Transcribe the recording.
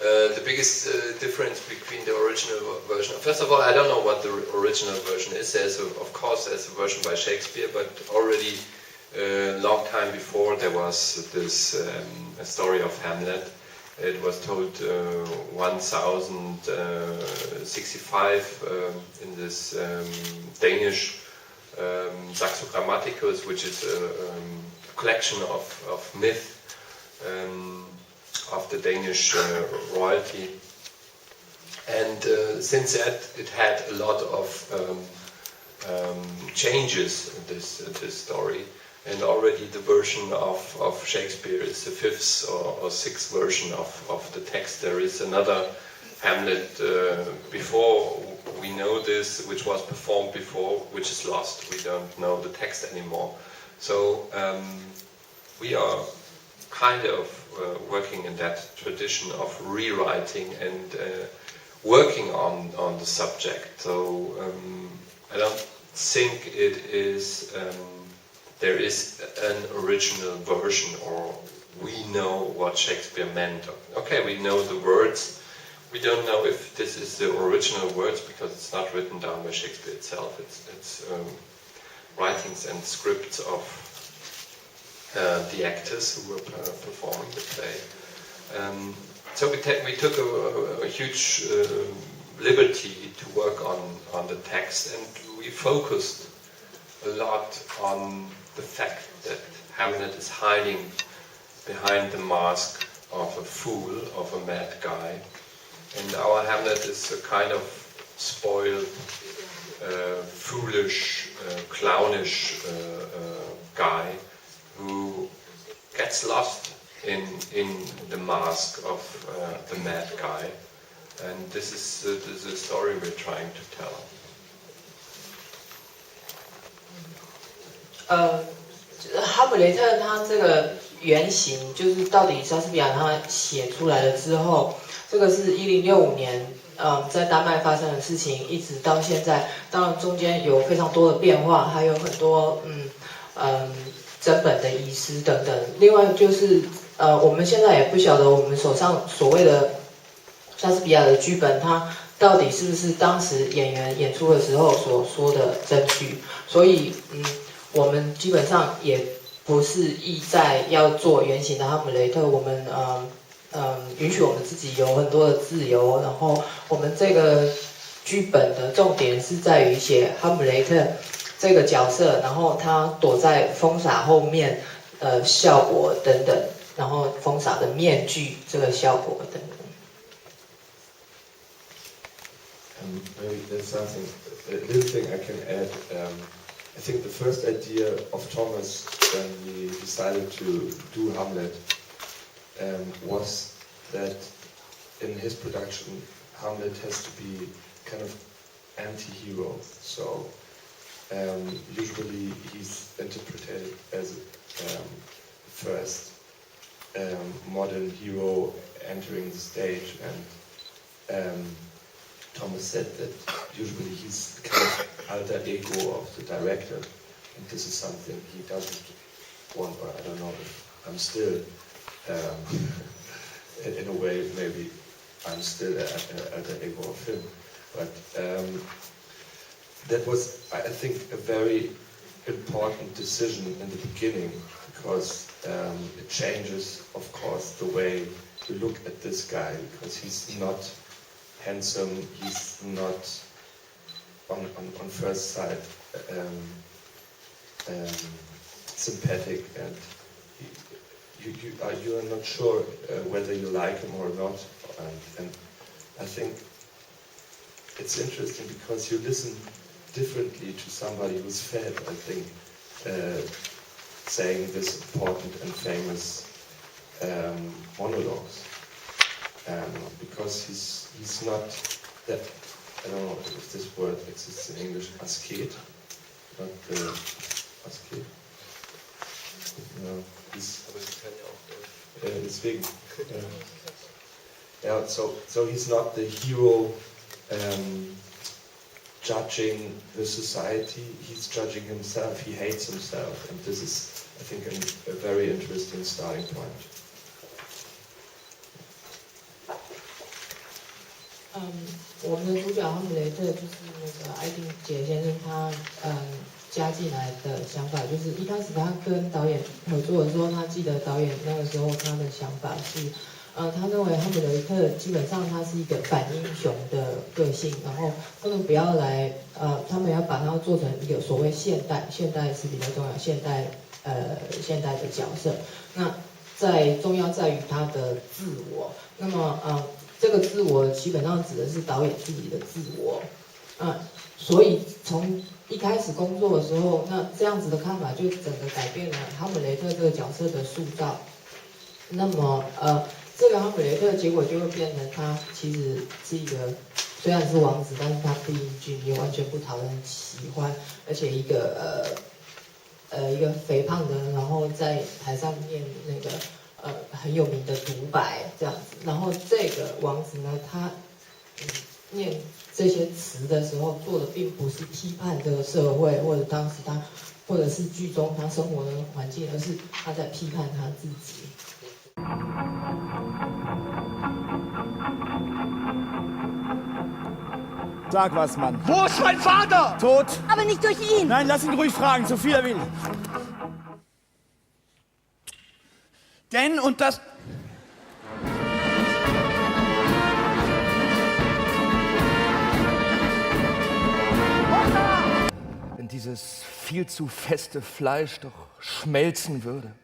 The biggest difference between the original version. First of all, I don't know what the original version is. Of course, there's a version by Shakespeare, but already a long time before there was this a story of Hamlet. It was told 1065 in this Danish Saxo Grammaticus, which is a collection of myth of the Danish royalty. And since that, it had a lot of changes in this story. And already the version of Shakespeare is the fifth or sixth version of the text. There is another Hamlet before we know this, which was performed before, which is lost. We don't know the text anymore. So we are kind of working in that tradition of rewriting and working on the subject. So I don't think it is there is an original version, or we know what Shakespeare meant. Okay, we know the words. We don't know if this is the original words because it's not written down by Shakespeare itself. It's writings and scripts of the actors who were performing the play. So we took a huge liberty to work on the text, and we focused a lot on the fact that Hamlet is hiding behind the mask of a fool, of a mad guy. And our Hamlet is a kind of spoiled, foolish, clownish guy who gets lost in the mask of the mad guy. And this is the story we're trying to tell. 哈姆雷特他这个原型就是到底莎士比亚他写出来了之后，这个是1065年在丹麦发生的事情，一直到现在，当然中间有非常多的变化，还有很多真本的遗失等等。另外就是我们现在也不晓得我们手上所谓的莎士比亚的剧本，它到底是不是当时演员演出的时候所说的真句，所以我们基本上也不是意在要做原型的哈姆雷特，我们允许我们自己有很多的自由，然后我们这个剧本的重点是在于写哈姆雷特这个角色，然后他躲在风洒后面效果等等，然后风洒的面具这个效果等等。Maybe there's something, a little thing I can add. I think the first idea of Thomas when he decided to do Hamlet was that in his production Hamlet has to be kind of anti-hero. So usually he's interpreted as first modern hero entering the stage, and Thomas said that usually he's kind of alter ego of the director, and this is something he doesn't want, or I don't know if I'm still, in a way maybe I'm still alter ego of him, but that was, I think, a very important decision in the beginning, because it changes, of course, the way you look at this guy, because he's not handsome, he's not on first sight sympathetic, and you are not sure whether you like him or not, and I think it's interesting because you listen differently to somebody who's fed, I think, saying this important and famous monologues, because he's not that, I don't know if this word exists in English, ascete, not ascete. No, deswegen. Yeah, so he's not the hero judging the society, he's judging himself, he hates himself, and this is, I think, a very interesting starting point. 我们的主角哈姆雷特就是那个艾丁杰先生他加进来的想法，就是一开始他跟导演合作的时候，他记得导演那个时候他的想法是，他认为哈姆雷特基本上他是一个反英雄的个性，然后他们不要来，他们要把它做成一个所谓现代是比较重要，现代的角色。那重要在于他的自我。那么这个自我基本上指的是导演自己的自我。所以从一开始工作的时候，那这样子的看法就整个改变了哈姆雷特这个角色的塑造。那么这个哈姆雷特结果就会变成他其实是一个虽然是王子，但是他不英俊，也完全不讨人喜欢，而且一个肥胖的，然后在台上念那个很有名的独白这样子。然后这个王子呢，他念这些词的时候做的并不是批判这个社会或者当时他或者是剧中他生活的环境，而是他在批判他自己。Sag was, Mann. Wo ist mein Vater? Tot. Aber nicht durch ihn. Nein, lass ihn ruhig fragen, so viel er will. Denn und das... Wenn dieses viel zu feste Fleisch doch schmelzen würde.